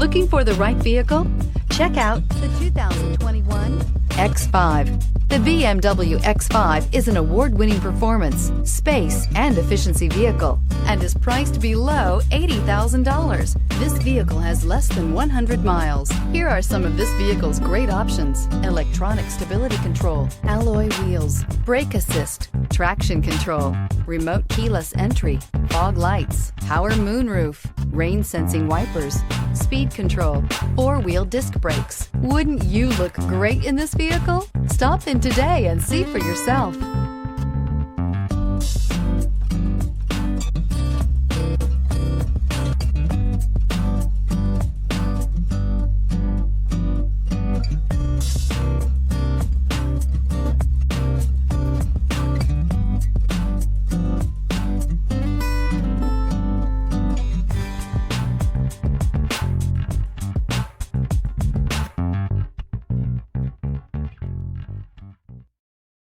Looking for the right vehicle? Check out the 2021 X5. The BMW X5 is an award-winning performance, space, and efficiency vehicle and is priced below $80,000. This vehicle has less than 100 miles. Here are some of this vehicle's great options: electronic stability control, alloy wheels, brake assist, traction control, remote keyless entry, fog lights, power moonroof, rain sensing wipers, speed control, four-wheel disc brakes. Wouldn't you look great in this vehicle? Stop in today and see for yourself.